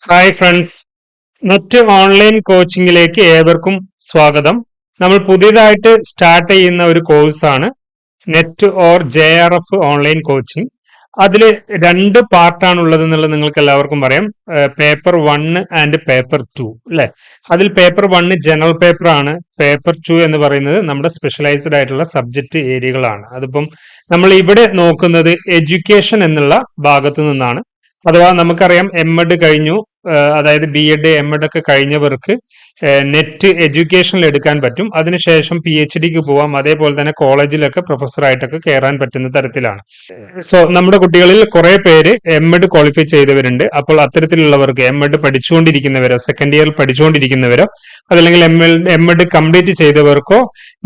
Hi friends, net online കോച്ചിങ്ങിലേക്ക് ഏവർക്കും സ്വാഗതം. നമ്മൾ പുതിയതായിട്ട് സ്റ്റാർട്ട് ചെയ്യുന്ന ഒരു കോഴ്സാണ് net or JRF online coaching. അതിൽ രണ്ട് പാർട്ടാണ് ഉള്ളത് എന്നുള്ളത് നിങ്ങൾക്ക് എല്ലാവർക്കും പറയാം. പേപ്പർ 1 ആൻഡ് പേപ്പർ 2 അല്ലെ. അതിൽ പേപ്പർ 1 ജനറൽ പേപ്പർ ആണ്. പേപ്പർ 2 എന്ന് പറയുന്നത് നമ്മുടെ സ്പെഷ്യലൈസ്ഡ് ആയിട്ടുള്ള സബ്ജക്ട് ഏരിയകളാണ്. അതിപ്പം നമ്മൾ ഇവിടെ നോക്കുന്നത് എഡ്യൂക്കേഷൻ എന്നുള്ള ഭാഗത്ത് നിന്നാണ്. അഥവാ നമുക്കറിയാം എംഎഡ് കഴിഞ്ഞു, അതായത് BEd MEd ഒക്കെ കഴിഞ്ഞവർക്ക് നെറ്റ് എഡ്യൂക്കേഷനിൽ എടുക്കാൻ പറ്റും. അതിനുശേഷം PhDക്ക് പോവാം. അതേപോലെ തന്നെ കോളേജിലൊക്കെ പ്രൊഫസറായിട്ടൊക്കെ കയറാൻ പറ്റുന്ന തരത്തിലാണ്. സോ നമ്മുടെ കുട്ടികളിൽ കുറെ പേര് MEd ക്വാളിഫൈ ചെയ്തവരുണ്ട്. അപ്പോൾ അത്തരത്തിലുള്ളവർക്ക് MEd പഠിച്ചുകൊണ്ടിരിക്കുന്നവരോ സെക്കൻഡ് ഇയർ പഠിച്ചുകൊണ്ടിരിക്കുന്നവരോ അതല്ലെങ്കിൽ MEd കംപ്ലീറ്റ് ചെയ്തവർക്കോ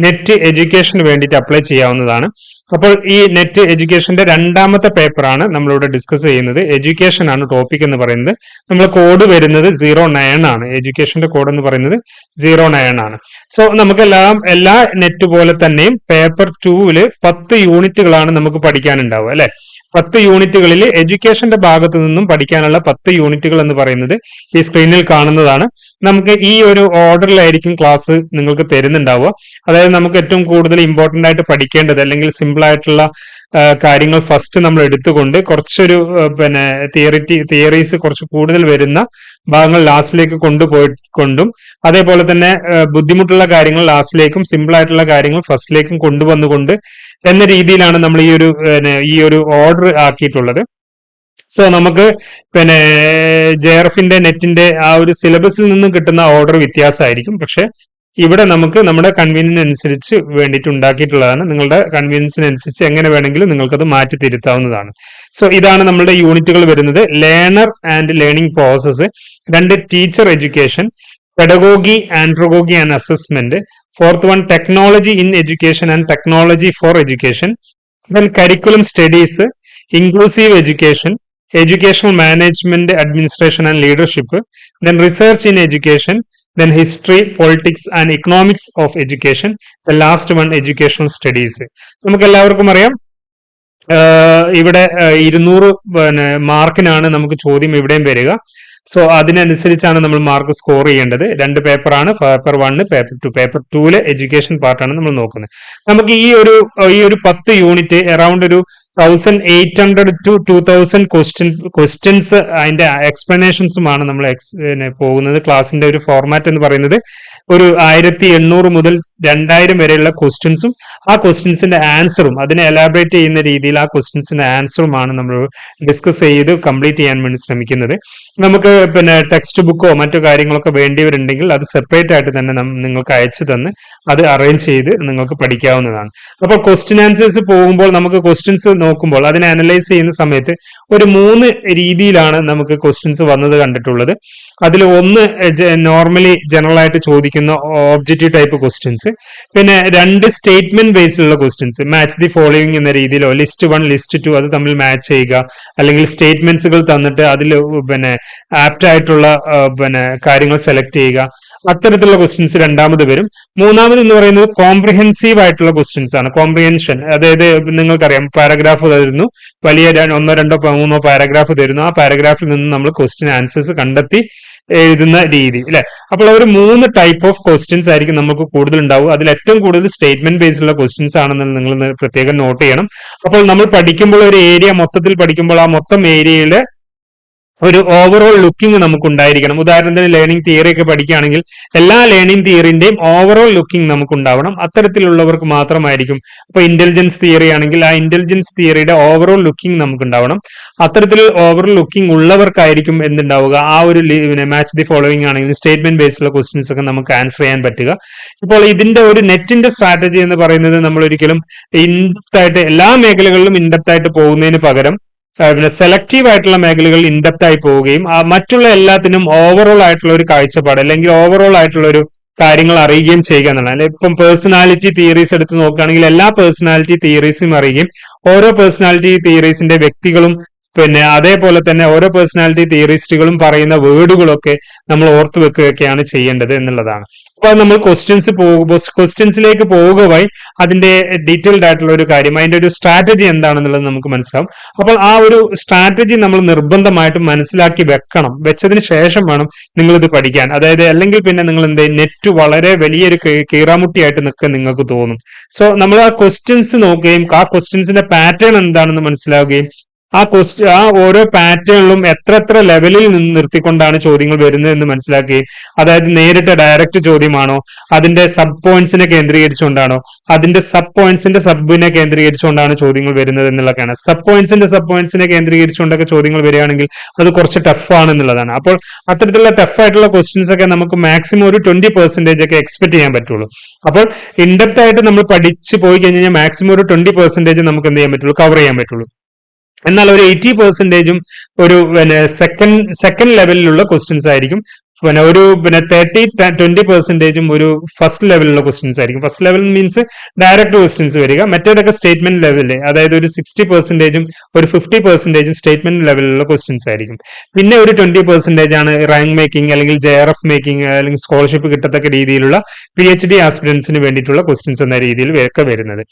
നെറ്റ് എഡ്യൂക്കേഷന് വേണ്ടിയിട്ട് അപ്ലൈ ചെയ്യാവുന്നതാണ്. അപ്പോൾ ഈ നെറ്റ് എഡ്യൂക്കേഷന്റെ രണ്ടാമത്തെ പേപ്പറാണ് നമ്മളിവിടെ ഡിസ്കസ് ചെയ്യുന്നത്. എഡ്യൂക്കേഷൻ ആണ് ടോപ്പിക് എന്ന് പറയുന്നത്. നമ്മൾ കോഡ് വരുന്നത് 09 ആണ്. എഡ്യൂക്കേഷന്റെ കോഡ് എന്ന് പറയുന്നത് 09 ആണ്. സോ നമുക്ക് എല്ലാ നെറ്റ് പോലെ തന്നെയും പേപ്പർ 2 10 യൂണിറ്റുകളാണ് നമുക്ക് പഠിക്കാനുണ്ടാവുക അല്ലെ. 10 യൂണിറ്റുകളിൽ എഡ്യൂക്കേഷന്റെ ഭാഗത്ത് നിന്നും പഠിക്കാനുള്ള 10 യൂണിറ്റുകൾ എന്ന് പറയുന്നത് ഈ സ്ക്രീനിൽ കാണുന്നതാണ്. നമുക്ക് ഈ ഒരു ഓർഡറിലായിരിക്കും ക്ലാസ് നിങ്ങൾക്ക് തരുന്നുണ്ടാവുക. അതായത് നമുക്ക് ഏറ്റവും കൂടുതൽ ഇമ്പോർട്ടന്റ് ആയിട്ട് പഠിക്കേണ്ടത് അല്ലെങ്കിൽ സിമ്പിൾ ആയിട്ടുള്ള കാര്യങ്ങൾ ഫസ്റ്റ് നമ്മൾ എടുത്തുകൊണ്ട് കുറച്ചൊരു തിയറീസ് കുറച്ച് കൂടുതൽ വരുന്ന ഭാഗങ്ങൾ ലാസ്റ്റിലേക്ക് കൊണ്ടും അതേപോലെ തന്നെ ബുദ്ധിമുട്ടുള്ള കാര്യങ്ങൾ ലാസ്റ്റിലേക്കും സിമ്പിൾ ആയിട്ടുള്ള കാര്യങ്ങൾ ഫസ്റ്റിലേക്കും കൊണ്ടുവന്നുകൊണ്ട് എന്ന രീതിയിലാണ് നമ്മൾ ഈ ഒരു ഓർഡർ ആക്കിയിട്ടുള്ളത്. സോ നമുക്ക് JRFന്റെ നെറ്റിന്റെ ആ ഒരു സിലബസിൽ നിന്ന് കിട്ടുന്ന ഓർഡർ വ്യത്യാസമായിരിക്കും. പക്ഷെ ഇവിടെ നമുക്ക് നമ്മുടെ കൺവീനിയൻസ് അനുസരിച്ച് വേണ്ടിയിട്ട് ഉണ്ടാക്കിയിട്ടുള്ളതാണ്. നിങ്ങളുടെ കൺവീനിയൻസിനനുസരിച്ച് എങ്ങനെ വേണമെങ്കിലും നിങ്ങൾക്കത് മാറ്റി തിരുത്താവുന്നതാണ്. സോ ഇതാണ് നമ്മുടെ യൂണിറ്റുകൾ വരുന്നത്. Learner and learning process, 2 teacher education, pedagogy, andragogy and assessment, 4th one technology in education and technology for education, then curriculum studies, inclusive education, educational management, administration and leadership, then research in education, then history, politics and economics of education, the last one educational studies. നമുക്ക് എല്ലാവർക്കും അറിയാം ഇവിടെ 200 മാർക്കിനാണ് നമുക്ക് ചോദ്യം ഇവിടെയും വരിക. So അതിനനുസരിച്ചാണ് നമ്മൾ മാർക്ക് സ്കോർ ചെയ്യേണ്ടത്. 2 പേപ്പറാണ്, പേപ്പർ 1 പേപ്പർ 2. പേപ്പർ 2 എഡ്യൂക്കേഷൻ പാർട്ടാണ് നമ്മൾ നോക്കുന്നത്. നമുക്ക് ഈ ഒരു 10 യൂണിറ്റ് അറൌണ്ട് ഒരു 1800 to 2000 ക്വസ്റ്റ്യൻസ് അതിന്റെ എക്സ്പ്ലനേഷൻസുമാണ് നമ്മൾ പോകുന്നത്. ക്ലാസിന്റെ ഒരു ഫോർമാറ്റ് എന്ന് പറയുന്നത് ഒരു 1800 മുതൽ 2000 വരെയുള്ള ക്വസ്റ്റ്യൻസും ആ ക്വസ്റ്റ്യൻസിന്റെ ആൻസറും അതിനെ എലാബറേറ്റ് ചെയ്യുന്ന രീതിയിൽ ആ ക്വസ്റ്റ്യൻസിന്റെ ആൻസറുമാണ് നമ്മൾ ഡിസ്കസ് ചെയ്ത് കംപ്ലീറ്റ് ചെയ്യാൻ വേണ്ടി ശ്രമിക്കുന്നത്. നമുക്ക് ടെക്സ്റ്റ് ബുക്കോ മറ്റു കാര്യങ്ങളൊക്കെ വേണ്ടിയവരുണ്ടെങ്കിൽ അത് സെപ്പറേറ്റ് ആയിട്ട് തന്നെ നിങ്ങൾക്ക് അയച്ചു തന്ന് അത് അറേഞ്ച് ചെയ്ത് നിങ്ങൾക്ക് പഠിക്കാവുന്നതാണ്. അപ്പോൾ ക്വസ്റ്റ്യൻ ആൻസേഴ്സ് പോകുമ്പോൾ നമുക്ക് ക്വസ്റ്റ്യൻസ് നോക്കുമ്പോൾ അതിനെ അനലൈസ് ചെയ്യുന്ന സമയത്ത് ഒരു 3 രീതിയിലാണ് നമുക്ക് ക്വസ്റ്റ്യൻസ് വന്നത് കണ്ടിട്ടുള്ളത്. അതിൽ ഒന്ന് നോർമലി ജനറൽ ആയിട്ട് ചോദിക്കുന്ന ഒബ്ജക്റ്റീവ് ടൈപ്പ് ക്വസ്റ്റ്യൻസ്, പിന്നെ 2 സ്റ്റേറ്റ്മെന്റ് ബേസിലുള്ള ക്വസ്റ്റ്യൻസ്, മാച്ച് ദി ഫോളോയിങ് എന്ന രീതിയിലോ ലിസ്റ്റ് 1 ലിസ്റ്റ് 2 അത് തമ്മിൽ മാച്ച് ചെയ്യുക, അല്ലെങ്കിൽ സ്റ്റേറ്റ്മെന്റ്സുകൾ തന്നിട്ട് അതിൽ ആപ്റ്റ് ആയിട്ടുള്ള കാര്യങ്ങൾ സെലക്ട് ചെയ്യുക, അത്തരത്തിലുള്ള ക്വസ്റ്റ്യൻസ് രണ്ടാമത് വരും. മൂന്നാമത് എന്ന് പറയുന്നത് കോംപ്രിഹെൻസീവ് ആയിട്ടുള്ള ക്വസ്റ്റ്യൻസ് ആണ്. കോംപ്രിഹെൻഷൻ, അതായത് നിങ്ങൾക്കറിയാം പാരഗ്രാഫ് തരുന്നു, വലിയ 1, 2, 3 പാരഗ്രാഫ് തരുന്നു. ആ പാരഗ്രാഫിൽ നിന്ന് നമ്മൾ ക്വസ്റ്റ്യൻ ആൻസേഴ്സ് കണ്ടെത്തി എഴുതുന്ന രീതി അല്ലെ. അപ്പോൾ ഒരു 3 ടൈപ്പ് ഓഫ് ക്വസ്റ്റ്യൻസ് ആയിരിക്കും നമുക്ക് കൂടുതൽ ഉണ്ടാവുക. അതിൽ ഏറ്റവും കൂടുതൽ സ്റ്റേറ്റ്മെന്റ് ബേസിലുള്ള ക്വസ്റ്റ്യൻസ് ആണെന്ന് നിങ്ങൾ പ്രത്യേകം നോട്ട് ചെയ്യണം. അപ്പോൾ നമ്മൾ പഠിക്കുമ്പോൾ ഒരു ഏരിയ മൊത്തത്തിൽ പഠിക്കുമ്പോൾ ആ മൊത്തം ഏരിയയിലെ ഒരു ഓവറോൾ ലുക്കിംഗ് നമുക്ക് ഉണ്ടായിരിക്കണം. ഉദാഹരണത്തിന് ലേണിംഗ് തിയറി ഒക്കെ പഠിക്കുകയാണെങ്കിൽ എല്ലാ ലേണിംഗ് തിയറിന്റെയും ഓവറോൾ ലുക്കിംഗ് നമുക്ക് ഉണ്ടാവണം. അത്തരത്തിലുള്ളവർക്ക് മാത്രമായിരിക്കും. ഇപ്പൊ ഇന്റലിജൻസ് തിയറി ആണെങ്കിൽ ആ ഇന്റലിജൻസ് തിയറിയുടെ ഓവറോൾ ലുക്കിംഗ് നമുക്ക് ഉണ്ടാവണം. അത്തരത്തിൽ ഓവറോൾ ലുക്കിംഗ് ഉള്ളവർക്കായിരിക്കും എന്തുണ്ടാവുക, ആ ഒരു മാച്ച് ദി ഫോളോയിങ് ആണെങ്കിൽ സ്റ്റേറ്റ്മെന്റ് ബേസ്ഡുള്ള ക്വസ്റ്റ്യൻസ് ഒക്കെ നമുക്ക് ആൻസർ ചെയ്യാൻ പറ്റുക. ഇപ്പോൾ ഇതിന്റെ ഒരു നെറ്റിന്റെ സ്ട്രാറ്റജി എന്ന് പറയുന്നത് നമ്മൾ ഒരിക്കലും ഇൻഡെപ്ത് ആയിട്ട് എല്ലാ മേഖലകളിലും ഇൻഡെപ്ത് ആയിട്ട് പോകുന്നതിന് പകരം സെലക്റ്റീവ് ആയിട്ടുള്ള മേഖലകളിൽ ഇൻഡെപ്ത് ആയി പോവുകയും മറ്റുള്ള എല്ലാത്തിനും ഓവറോൾ ആയിട്ടുള്ള ഒരു കാഴ്ചപ്പാട് അല്ലെങ്കിൽ ഓവറോൾ ആയിട്ടുള്ള ഒരു കാര്യങ്ങൾ അറിയുകയും ചെയ്യുക എന്നുള്ളതാണ്. ഇപ്പം പേഴ്സണാലിറ്റി തിയറീസ് എടുത്ത് നോക്കുകയാണെങ്കിൽ എല്ലാ പേഴ്സണാലിറ്റി തിയറീസും അറിയുകയും ഓരോ പേഴ്സണാലിറ്റി തിയറീസിന്റെ വ്യക്തികളും പിന്നെ അതേപോലെ തന്നെ ഓരോ പേഴ്സണാലിറ്റി തിയറിസ്റ്റുകളും പറയുന്ന വേർഡുകളൊക്കെ നമ്മൾ ഓർത്തു വെക്കുകയൊക്കെയാണ് ചെയ്യേണ്ടത് എന്നുള്ളതാണ്. അപ്പൊ നമ്മൾ ക്വസ്റ്റ്യൻസിലേക്ക് പോകുക വഴി അതിന്റെ ഡീറ്റെയിൽഡ് ആയിട്ടുള്ള ഒരു കാര്യം, അതിന്റെ ഒരു സ്ട്രാറ്റജി എന്താണെന്നുള്ളത് നമുക്ക് മനസ്സിലാവും. അപ്പോൾ ആ ഒരു സ്ട്രാറ്റജി നമ്മൾ നിർബന്ധമായിട്ടും മനസ്സിലാക്കി വെക്കണം. വെച്ചതിന് ശേഷം വേണം നിങ്ങൾ ഇത് പഠിക്കാൻ. അതായത് അല്ലെങ്കിൽ പിന്നെ നിങ്ങൾ എന്ത് നെറ്റ് വളരെ വലിയൊരു കീറാമുട്ടിയായിട്ട് നിൽക്കാൻ നിങ്ങൾക്ക് തോന്നും. സോ നമ്മൾ ആ ക്വസ്റ്റ്യൻസ് നോക്കുകയും ആ ക്വസ്റ്റ്യൻസിന്റെ പാറ്റേൺ എന്താണെന്ന് മനസ്സിലാവുകയും ആ ഓരോ പാറ്റേണിലും എത്ര ലെവലിൽ നിന്ന് നിർത്തിക്കൊണ്ടാണ് ചോദ്യങ്ങൾ വരുന്നത് എന്ന് മനസ്സിലാക്കുകയും, അതായത് നേരിട്ട് ഡയറക്റ്റ് ചോദ്യമാണോ, അതിന്റെ സബ് പോയിന്റ്സിനെ കേന്ദ്രീകരിച്ചുകൊണ്ടാണോ, അതിന്റെ സബ് പോയിന്റ്സിന്റെ സബിനെ കേന്ദ്രീകരിച്ചുകൊണ്ടാണ് ചോദ്യങ്ങൾ വരുന്നത് എന്നുള്ളതാണ്. സബ് പോയിന്റ്സിനെ കേന്ദ്രീകരിച്ചുകൊണ്ടൊക്കെ ചോദ്യങ്ങൾ വരികയാണെങ്കിൽ അത് കുറച്ച് ടഫ് ആണ് എന്നുള്ളതാണ്. അപ്പോൾ അത്തരത്തിലുള്ള ടഫ് ആയിട്ടുള്ള ക്വസ്റ്റ്യൻസ് ഒക്കെ നമുക്ക് മാക്സിമം ഒരു 20% ഒക്കെ എക്സ്പെക്ട് ചെയ്യാൻ പറ്റുള്ളൂ. അപ്പോൾ ഇൻഡെപ്ത് ആയിട്ട് നമ്മൾ പഠിച്ചു പോയി കഴിഞ്ഞാൽ മാക്സിമം ഒരു 20% നമുക്ക് എന്ത് ചെയ്യാൻ പറ്റുള്ളൂ, കവർ ചെയ്യാൻ പറ്റുള്ളൂ. എന്നാൽ ഒരു 80% ഒരു സെക്കൻഡ് ലെവലിലുള്ള ക്വസ്റ്റ്യൻസ് ആയിരിക്കും. ഒരു 30-20% ഒരു ഫസ്റ്റ് ലെവലിലുള്ള ക്വസ്റ്റ്യൻസ് ആയിരിക്കും. First level means direct questions വരിക. മറ്റേതൊക്കെ സ്റ്റേറ്റ്മെന്റ് ലെവലിൽ, അതായത് ഒരു 60% ഒരു 50% സ്റ്റേറ്റ്മെന്റ് ലെവലിലുള്ള ക്വസ്റ്റ്യൻസ് ആയിരിക്കും. പിന്നെ ഒരു 20% ആണ് റാങ്ക് മേക്കിംഗ് അല്ലെങ്കിൽ JRF മേക്കിംഗ് അല്ലെങ്കിൽ സ്കോളർഷിപ്പ് കിട്ടത്തക്ക രീതിയിലുള്ള PhD ആസ്പിരൻസിന് വേണ്ടിയിട്ടുള്ള ക്വസ്റ്റ്യൻസ് എന്ന രീതിയിൽ ഒക്കെ വരുന്നത്.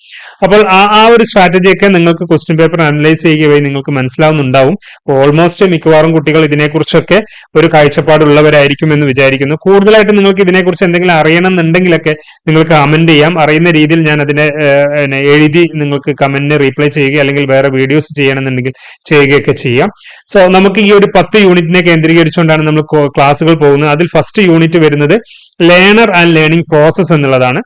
അപ്പോൾ ആ ഒരു സ്ട്രാറ്റജി ഒക്കെ നിങ്ങൾക്ക് ക്വസ്റ്റ്യൻ പേപ്പർ അനലൈസ് ചെയ്യുക വഴി നിങ്ങൾക്ക് മനസ്സിലാവുന്നുണ്ടാവും. ഓൾമോസ്റ്റ് മിക്കവാറും കുട്ടികൾ ഇതിനെക്കുറിച്ചൊക്കെ ഒരു കാഴ്ചപ്പാടുള്ളവരായിരിക്കും എന്ന് വിചാരിക്കുന്നു. കൂടുതലായിട്ട് നിങ്ങൾക്ക് ഇതിനെക്കുറിച്ച് എന്തെങ്കിലും അറിയണമെന്നുണ്ടെങ്കിലൊക്കെ നിങ്ങൾക്ക് കമന്റ് ചെയ്യാം. അറിയുന്ന രീതിയിൽ ഞാൻ അതിനെ എഴുതി നിങ്ങൾക്ക് കമന്റിന് റീപ്ലൈ ചെയ്യുക അല്ലെങ്കിൽ വേറെ വീഡിയോസ് ചെയ്യണമെന്നുണ്ടെങ്കിൽ ചെയ്യുകയൊക്കെ ചെയ്യാം. സോ നമുക്ക് ഈ ഒരു 10 യൂണിറ്റിനെ കേന്ദ്രീകരിച്ചുകൊണ്ടാണ് നമ്മൾ ക്ലാസ്സുകൾ പോകുന്നത്. അതിൽ ഫസ്റ്റ് യൂണിറ്റ് വരുന്നത് ലേണർ ആൻഡ് ലേണിംഗ് പ്രോസസ് എന്നുള്ളതാണ്.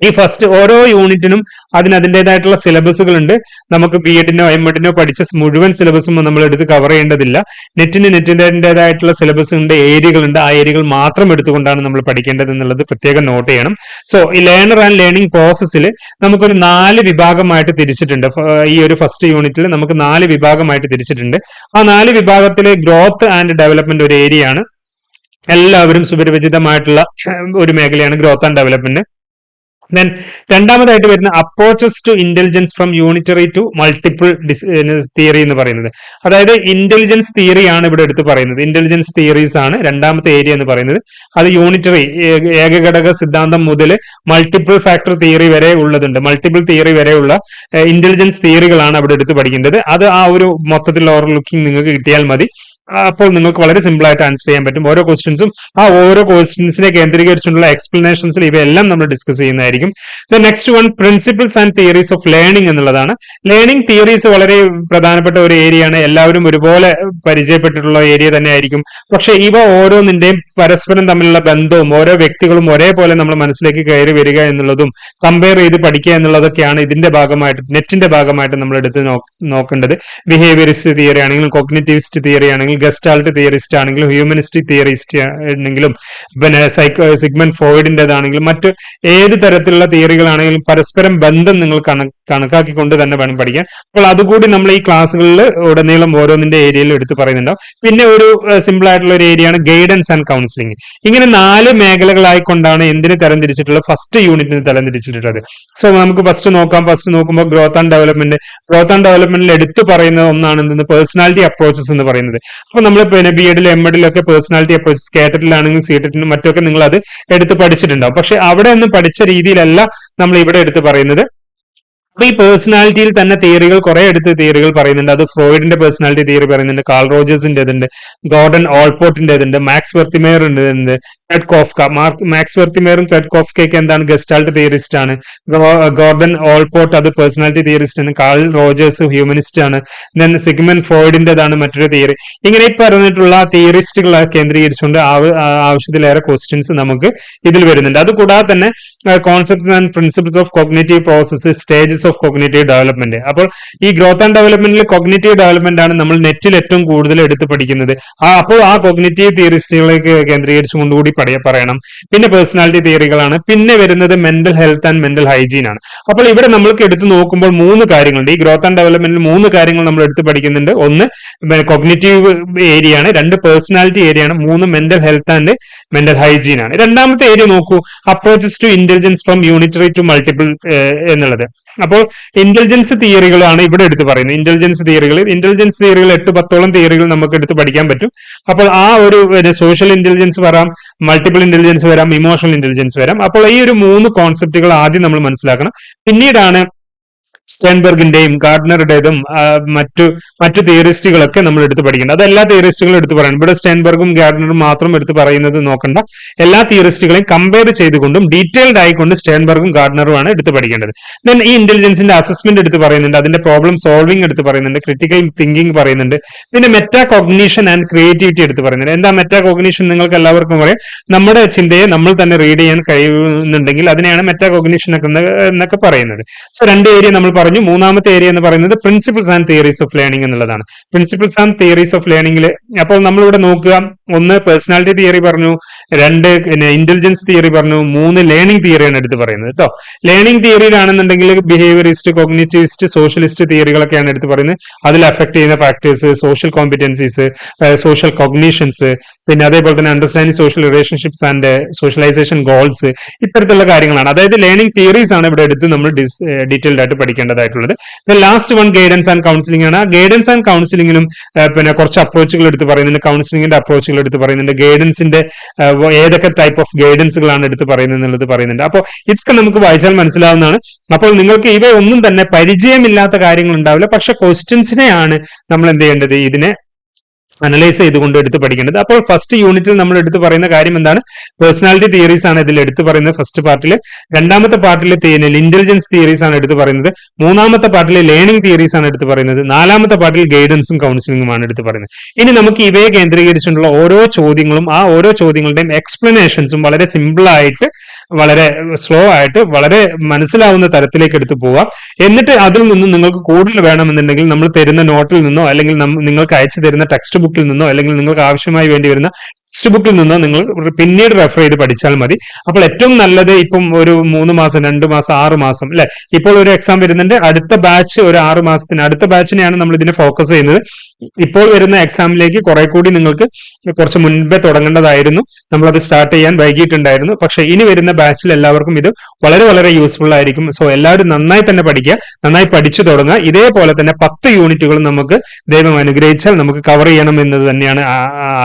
ഈ ഫസ്റ്റ് ഓരോ യൂണിറ്റിനും അതിൻ്റെതായിട്ടുള്ള സിലബസുകൾ ഉണ്ട്. നമുക്ക് BEdനോ MEdനോ പഠിച്ച മുഴുവൻ സിലബസും നമ്മൾ എടുത്ത് കവർ ചെയ്യേണ്ടതില്ല. നെറ്റിൻ്റെതായിട്ടുള്ള സിലബസ് ഉണ്ട്, ഏരിയകളുണ്ട്. ആ ഏരിയകൾ മാത്രം എടുത്തുകൊണ്ടാണ് നമ്മൾ പഠിക്കേണ്ടത് എന്നുള്ളത് പ്രത്യേകം നോട്ട് ചെയ്യണം. സോ ഈ ലേണർ ആൻഡ് ലേണിംഗ് പ്രോസസ്സിൽ നമുക്കൊരു 4 വിഭാഗമായിട്ട് തിരിച്ചിട്ടുണ്ട്. ഈ ഒരു ഫസ്റ്റ് യൂണിറ്റിൽ നമുക്ക് 4 വിഭാഗമായിട്ട് തിരിച്ചിട്ടുണ്ട്. ആ 4 വിഭാഗത്തിലെ ഗ്രോത്ത് ആൻഡ് ഡെവലപ്മെന്റ് ഒരു ഏരിയയാണ്. എല്ലാവരും സുപരിചിതമായിട്ടുള്ള ഒരു മേഖലയാണ് ഗ്രോത്ത് ആൻഡ് ഡെവലപ്മെന്റ്. ദെൻ രണ്ടാമതായിട്ട് വരുന്ന approaches to intelligence from unitary to multiple theory എന്ന് പറയുന്നത്. അതായത് ഇന്റലിജൻസ് തിയറിയാണ് ഇവിടെ എടുത്ത് പറയുന്നത്. ഇന്റലിജൻസ് തിയറീസ് ആണ് രണ്ടാമത്തെ ഏരിയ എന്ന് പറയുന്നത്. അത് യൂണിറ്ററി ഏകഘടക സിദ്ധാന്തം മുതൽ മൾട്ടിപ്പിൾ ഫാക്ടർ തിയറി വരെ ഉള്ളതുണ്ട്. മൾട്ടിപ്പിൾ തിയറി വരെയുള്ള ഇന്റലിജൻസ് തിയറികളാണ് അവിടെ എടുത്ത് പഠിക്കേണ്ടത്. അത് ആ ഒരു മൊത്തത്തിൽ ഓവർ ലുക്കിംഗ് നിങ്ങൾക്ക് കിട്ടിയാൽ മതി. അപ്പോൾ നിങ്ങൾക്ക് വളരെ സിമ്പിൾ ആയിട്ട് ആൻസർ ചെയ്യാൻ പറ്റും. ഓരോ ക്വസ്റ്റ്യൻസും ഓരോ ക്വസ്റ്റ്യൻസിനെ കേന്ദ്രീകരിച്ചുള്ള എക്സ്പ്ലനേഷൻസിൽ ഇവയെല്ലാം നമ്മൾ ഡിസ്കസ് ചെയ്യുന്നതായിരിക്കും. Next one principles and theories of learning എന്നുള്ളതാണ്. ലേണിംഗ് തിയറീസ് വളരെ പ്രധാനപ്പെട്ട ഒരു ഏരിയയാണ്. എല്ലാവരും ഒരുപോലെ പരിചയപ്പെട്ടിട്ടുള്ള ഏരിയ തന്നെ ആയിരിക്കും. പക്ഷെ ഇവ ഓരോന്നിന്റെയും പരസ്പരം തമ്മിലുള്ള ബന്ധവും ഓരോ വ്യക്തികളും ഒരേപോലെ നമ്മൾ മനസ്സിലേക്ക് കയറി വരിക എന്നുള്ളതും കമ്പയർ ചെയ്ത് പഠിക്കുക എന്നുള്ളതൊക്കെയാണ് ഇതിന്റെ ഭാഗമായിട്ട് നെറ്റിന്റെ ഭാഗമായിട്ട് നമ്മൾ എടുത്ത് നോക്കേണ്ടത്. ബിഹേവിയറിസ്റ്റ് തിയറി ആണെങ്കിലും കോഗ്നിറ്റിവിസ്റ്റ് തിയറി ആണെങ്കിലും ഗസ്റ്റാൾട്ട് തിയറിസ്റ്റ് ആണെങ്കിലും ഹ്യൂമനിസ്റ്റിക് തിയറിസ്റ്റ് ആണെങ്കിലും പിന്നെ സിഗ്മണ്ട് ഫ്രോയിഡിന്റേതാണെങ്കിലും മറ്റ് ഏത് തരത്തിലുള്ള തിയറികളാണെങ്കിലും പരസ്പരം ബന്ധം നിങ്ങൾ കണക്കാക്കിക്കൊണ്ട് തന്നെ വേണം പഠിക്കാൻ. അപ്പോൾ അതുകൂടി നമ്മൾ ഈ ക്ലാസ്സുകളിൽ ഉടനീളം ഓരോന്നിന്റെ ഏരിയയിൽ എടുത്ത് പറയുന്നുണ്ടാവും. പിന്നെ ഒരു സിമ്പിൾ ആയിട്ടുള്ള ഒരു ഏരിയയാണ് ഗൈഡൻസ് ആൻഡ് കൗൺസിലിംഗ്. ഇങ്ങനെ 4 മേഖലകളായിക്കൊണ്ടാണ് എന്തിന് തരംതിരിച്ചിട്ടുള്ളത്, ഫസ്റ്റ് യൂണിറ്റിന് തരംതിരിച്ചിട്ടുള്ളത്. സോ നമുക്ക് ഫസ്റ്റ് നോക്കുമ്പോൾ ഗ്രോത്ത് ആൻഡ് ഡെവലപ്മെന്റിൽ എടുത്തു പറയുന്ന ഒന്നാണ് എന്തെന്ന് പേഴ്സണാലിറ്റി അപ്രോച്ചസ് എന്ന് പറയുന്നത്. അപ്പൊ നമ്മൾ പിന്നെ BEdലും MEdലും ഒക്കെ പേഴ്സണാലിറ്റി അപ്രോച്ചസ് കാറ്ററ്റിലാണെങ്കിലും CTEറ്റിനും മറ്റൊക്കെ നിങ്ങൾ അത് എടുത്ത് പഠിച്ചിട്ടുണ്ടാവും. പക്ഷെ അവിടെ ഒന്നും പഠിച്ച രീതിയിലല്ല നമ്മൾ ഇവിടെ എടുത്ത് പറയുന്നത്. അപ്പൊ ഈ പേഴ്സണാലിറ്റിയിൽ തന്നെ തിയറികൾ കുറെ തിയറികൾ പറയുന്നുണ്ട്. അത് ഫ്രോയിഡിന്റെ പേഴ്സണാലിറ്റി തിയറി പറയുന്നുണ്ട്, കാൾ റോജേഴ്സിന്റേതുണ്ട്, ഗോർഡൻ ഓൾപോർട്ടിന്റേതുണ്ട്, മാക്സ് വെർത്തിമേറിന്റെ കെർട്ട് കോഫ്ക. മാക്സ് വെർത്തിമേറും കെർട്ട് കോഫ്കയൊക്കെ എന്താണ് ഗസ്റ്റാൾട്ട് തിയറിസ്റ്റ് ആണ്. ഗോർഡൻ ഓൾപോർട്ട് അത് പേഴ്സണാലിറ്റി തിയറിസ്റ്റ് ആണ്. കാൾ റോജേഴ്സ് ഹ്യൂമനിസ്റ്റ് ആണ്. ദെൻ സിഗ്മണ്ട് ഫ്രോയിഡിന്റേതാണ് മറ്റൊരു തിയറി. ഇങ്ങനെ ഈ പറഞ്ഞിട്ടുള്ള തിയറിസ്റ്റുകളെ കേന്ദ്രീകരിച്ചുകൊണ്ട് ആവശ്യത്തിലേറെ ക്വസ്റ്റ്യൻസ് നമുക്ക് ഇതിൽ വരുന്നുണ്ട്. അതുകൂടാതെ തന്നെ concepts and principles of cognitive process, stages of cognitive development. അപ്പോൾ ഈ ഗ്രോത്ത് ആൻഡ് ഡെവലപ്മെന്റിൽ കോഗ്നിറ്റീവ് ഡെവലപ്മെന്റ് ആണ് നമ്മൾ നെറ്റിൽ ഏറ്റവും കൂടുതൽ എടുത്ത് പഠിക്കുന്നത്. അപ്പോൾ ആ കോഗ്നിറ്റീവ് തിയറിസ്റ്റുകളെ കേന്ദ്രീകരിച്ചുകൊണ്ട് കൂടി പറയണം. പിന്നെ പേഴ്സണാലിറ്റി തിയറികളാണ്. പിന്നെ വരുന്നത് mental health and mental hygiene ആണ്. അപ്പോൾ ഇവിടെ നമ്മൾക്ക് എടുത്ത് നോക്കുമ്പോൾ 3 കാര്യങ്ങളുണ്ട്. ഈ ഗ്രോത്ത് ആൻഡ് ഡെവലപ്മെന്റിൽ 3 കാര്യങ്ങൾ നമ്മൾ എടുത്ത് പഠിക്കുന്നുണ്ട്. ഒന്ന് കോഗ്നിറ്റീവ് ഏരിയ ആണ്, 2 പേഴ്സണാലിറ്റി ഏരിയ ആണ്, 3 mental health and mental hygiene ആണ്. രണ്ടാമത്തെ ഏരിയ നോക്കൂ, approaches to intelligence from unitary to multiple എന്നുള്ളത്. അപ്പോൾ ഇന്റലിജൻസ് തിയറികളാണ് ഇവിടെ എടുത്ത് പറയുന്നത്. ഇന്റലിജൻസ് തിയറികൾ 8-10 തിയറികൾ നമുക്ക് എടുത്ത് പഠിക്കാൻ പറ്റും. അപ്പോൾ ആ ഒരു സോഷ്യൽ ഇന്റലിജൻസ് വരാം, മൾട്ടിപ്പിൾ ഇന്റലിജൻസ് വരാം, ഇമോഷണൽ ഇന്റലിജൻസ് വരാം. അപ്പോൾ ഈ ഒരു 3 കോൺസെപ്റ്റുകൾ ആദ്യം നമ്മൾ മനസ്സിലാക്കണം. പിന്നീടാണ് സ്റ്റെൻബർഗിന്റെയും ഗാർഡനറുടേതും മറ്റു തിയറിസ്റ്റുകളൊക്കെ നമ്മൾ എടുത്ത് പഠിക്കേണ്ടത്. അത് എല്ലാ തിയറിസ്റ്റുകളും എടുത്ത് പറയണം. ഇവിടെ സ്റ്റെൻബർഗും ഗാർഡനറും മാത്രം എടുത്ത് പറയുന്നത് നോക്കണ്ട. എല്ലാ തിയറിസ്റ്റുകളെയും കമ്പയർ ചെയ്തുകൊണ്ടും ഡീറ്റെയിൽഡ് ആയിക്കൊണ്ട് സ്റ്റെൻബർഗും ഗാർഡനറുമാണ് എടുത്ത് പഠിക്കേണ്ടത്. ദെൻ ഈ ഇന്റലിജൻസിന്റെ അസസ്മെന്റ് എടുത്ത് പറയുന്നുണ്ട്, അതിന്റെ പ്രോബ്ലം സോൾവിംഗ് എടുത്ത് പറയുന്നുണ്ട്, ക്രിട്ടിക്കൽ തിങ്കിങ് പറയുന്നുണ്ട്, പിന്നെ മെറ്റാ കോഗ്നിഷൻ ആൻഡ് ക്രിയേറ്റിവിറ്റി എടുത്ത് പറയുന്നുണ്ട്. എന്താ മെറ്റാ കോഗ്നിഷൻ? നിങ്ങൾക്ക് എല്ലാവർക്കും അറിയാം. നമ്മുടെ ചിന്തയെ നമ്മൾ തന്നെ റീഡ് ചെയ്യാൻ കഴിയുന്നുണ്ടെങ്കിൽ അതിനെയാണ് മെറ്റാ കോഗ്നിഷൻ എന്നൊക്കെ പറയുന്നത്. സോ 2 ഏരിയ നമ്മൾ പറഞ്ഞു. മൂന്നാമത്തെ ഏരിയ എന്ന് പറയുന്നത് principles and theories of learning എന്നുള്ളതാണ്. പ്രിൻസിപ്പിൾസ് ആൻഡ് തിയറീസ് ഓഫ് ലേണിംഗിൽ അപ്പോൾ നമ്മളിവിടെ നോക്കുക, 1 പേഴ്സണാലിറ്റി തിയറി പറഞ്ഞു, 2 ഇന്റലിജൻസ് തിയറി പറഞ്ഞു, 3 ലേണിംഗ് തിയറിയാണ് എടുത്ത് പറയുന്നത് കേട്ടോ. ലേണിംഗ് തിയറിയിലാണെന്നുണ്ടെങ്കിൽ ബിഹേവിയറിസ്റ്റ്, കോഗ്നിറ്റിവിസ്റ്റ്, സോഷ്യലിസ്റ്റ് തിയറികളൊക്കെയാണ് എടുത്ത് പറയുന്നത്. അതിൽ അഫക്ട് ചെയ്യുന്ന factors, social competencies, social cognitions, പിന്നെ അതേപോലെ തന്നെ understanding social relationships and socialisation goals, ഇത്തരത്തിലുള്ള കാര്യങ്ങളാണ്. അതായത് ലേണിംഗ് തിയറീസ് ആണ് ഇവിടെ എടുത്ത് നമ്മൾ ഡീറ്റെയിൽഡ് ആയിട്ട് പഠിക്കേണ്ടതായിട്ടുള്ളത്. ലാസ്റ്റ് 1 ഗൈഡൻസ് ആൻഡ് കൗൺസിലിംഗ് ആണ്. ഗൈഡൻസ് ആൻഡ് കൗൺസിലിംഗിനും പിന്നെ കുറച്ച് അപ്രോച്ചുകൾ എടുത്ത് പറയുന്നുണ്ട്, കൗൺസിലിംഗിന്റെ അപ്രോച്ചുകൾ എടുത്ത് പറയുന്നുണ്ട്, ഗൈഡൻസിന്റെ ഏതൊക്കെ ടൈപ്പ് ഓഫ് ഗൈഡൻസുകളാണ് എടുത്ത് പറയുന്നത് എന്നുള്ളത് പറയുന്നുണ്ട്. അപ്പോൾ ഇതൊക്കെ നമുക്ക് വായിച്ചാൽ മനസ്സിലാവുന്നതാണ്. അപ്പോൾ നിങ്ങൾക്ക് ഇവയൊന്നും തന്നെ പരിചയമില്ലാത്ത കാര്യങ്ങൾ ഉണ്ടാവില്ല. പക്ഷെ ക്വസ്റ്റ്യൻസിനെയാണ് നമ്മൾ എന്ത് ചെയ്യേണ്ടത്, ഇതിനെ അനലൈസ് ചെയ്തുകൊണ്ട് എടുത്ത് പഠിക്കേണ്ടത്. അപ്പോൾ ഫസ്റ്റ് യൂണിറ്റിൽ നമ്മൾ എടുത്ത് പറയുന്ന കാര്യം എന്താണ്? പേഴ്സണാലിറ്റി തിയറീസ് ആണ് ഇതിൽ എടുത്ത് പറയുന്നത് ഫസ്റ്റ് പാർട്ടിൽ. രണ്ടാമത്തെ പാർട്ടിൽ ഇന്റലിജൻസ് തിയറീസ് ആണ് എടുത്ത് പറയുന്നത്. മൂന്നാമത്തെ പാർട്ടിൽ ലേണിംഗ് തിയറീസ് ആണ് എടുത്ത് പറയുന്നത്. നാലാമത്തെ പാർട്ടിൽ ഗൈഡൻസും കൗൺസിലിംഗുമാണ് എടുത്ത് പറയുന്നത്. ഇനി നമുക്ക് ഇവയെ കേന്ദ്രീകരിച്ചുള്ള ഓരോ ചോദ്യങ്ങളും ആ ഓരോ ചോദ്യങ്ങളുടെയും എക്സ്പ്ലനേഷൻസും വളരെ സിമ്പിൾ ആയിട്ട്, വളരെ സ്ലോ ആയിട്ട്, വളരെ മനസ്സിലാവുന്ന തരത്തിലേക്ക് എടുത്ത് പോവാം. എന്നിട്ട് അതിൽ നിന്നും നിങ്ങൾക്ക് കൂടുതൽ വേണമെന്നുണ്ടെങ്കിൽ നമ്മൾ തരുന്ന നോട്ടിൽ നിന്നോ അല്ലെങ്കിൽ നിങ്ങൾക്ക് അയച്ചു തരുന്ന ടെക്സ്റ്റ് ബുക്കിൽ നിന്നോ അല്ലെങ്കിൽ നിങ്ങൾക്ക് ആവശ്യമായി വേണ്ടി വരുന്ന ടെക്സ്റ്റ് ബുക്കിൽ നിന്നോ നിങ്ങൾ പിന്നീട് റെഫർ ചെയ്ത് പഠിച്ചാൽ മതി. അപ്പോൾ ഏറ്റവും നല്ലത് ഇപ്പം ഒരു 3 മാസം, 2 മാസം, 6 മാസം അല്ലെ, ഇപ്പോൾ ഒരു എക്സാം വരുന്നുണ്ട്, അടുത്ത ബാച്ച് ഒരു 6 മാസത്തിന്, അടുത്ത ബാച്ചിനെയാണ് നമ്മൾ ഇതിനെ ഫോക്കസ് ചെയ്യുന്നത്. ഇപ്പോൾ വരുന്ന എക്സാമിലേക്ക് കുറെ കൂടി നിങ്ങൾക്ക് കുറച്ച് മുൻപേ തുടങ്ങേണ്ടതായിരുന്നു, നമ്മളത് സ്റ്റാർട്ട് ചെയ്യാൻ വൈകിട്ടുണ്ടായിരുന്നു. പക്ഷെ ഇനി വരുന്ന ബാച്ചിൽ എല്ലാവർക്കും ഇത് വളരെ വളരെ യൂസ്ഫുൾ ആയിരിക്കും. സോ എല്ലാവരും നന്നായി തന്നെ പഠിക്കുക, നന്നായി പഠിച്ചു തുടങ്ങുക. ഇതേപോലെ തന്നെ 10 യൂണിറ്റുകൾ നമുക്ക് ദൈവം അനുഗ്രഹിച്ചാൽ നമുക്ക് കവർ ചെയ്യണം എന്നത് തന്നെയാണ്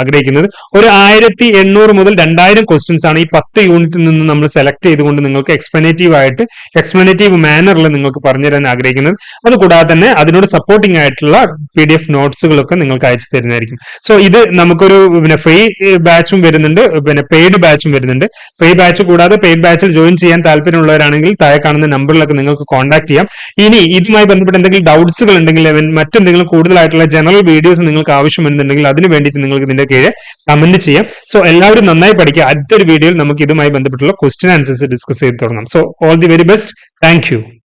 ആഗ്രഹിക്കുന്നത്. ഒരു 1800 മുതൽ 2000 ക്വസ്റ്റ്യൻസ് ആണ് ഈ 10 യൂണിറ്റിൽ നിന്ന് നമ്മൾ സെലക്ട് ചെയ്തുകൊണ്ട് നിങ്ങൾക്ക് എക്സ്പ്ലനേറ്റീവ് മാനറിൽ നിങ്ങൾക്ക് പറഞ്ഞു തരാൻ ആഗ്രഹിക്കുന്നത്. അതുകൂടാതെ തന്നെ അതിനോട് സപ്പോർട്ടിംഗ് ആയിട്ടുള്ള PDF നോട്ട്സുകളൊക്കെ നിങ്ങൾക്ക് അയച്ചു തരുന്നതായിരിക്കും. സോ ഇത് നമുക്കൊരു പിന്നെ ഫ്രീ ബാച്ചും വരുന്നുണ്ട്, പിന്നെ പെയ്ഡ് ബാച്ചും വരുന്നുണ്ട്. ഫ്രീ ബാച്ച് കൂടാതെ പെയ്ഡ് ബാച്ചിൽ ജോയിൻ ചെയ്യാൻ താല്പര്യമുള്ളവരാണെങ്കിൽ താഴെ കാണുന്ന നമ്പറിലൊക്കെ നിങ്ങൾക്ക് കോൺടാക്ട് ചെയ്യാം. ഇനി ഇതുമായി ബന്ധപ്പെട്ട് എന്തെങ്കിലും ഡൗട്ട്സുകൾ ഉണ്ടെങ്കിൽ മറ്റെന്തെങ്കിലും കൂടുതലായിട്ടുള്ള ജനറൽ വീഡിയോസ് നിങ്ങൾക്ക് ആവശ്യമെന്നുണ്ടെങ്കിൽ അതിന് വേണ്ടിയിട്ട് നിങ്ങൾക്ക് ഇതിന്റെ കീഴെ കമന്റ് ചെയ്യാം. സോ എല്ലാവരും നന്നായി പഠിക്കുക. അടുത്തൊരു വീഡിയോയിൽ നമുക്ക് ഇതുമായി ബന്ധപ്പെട്ടുള്ള ക്വസ്റ്റ്യൻ ആൻസേഴ്സ് ഡിസ്കസ് ചെയ്ത് തുടങ്ങാം. So all the very best. Thank you.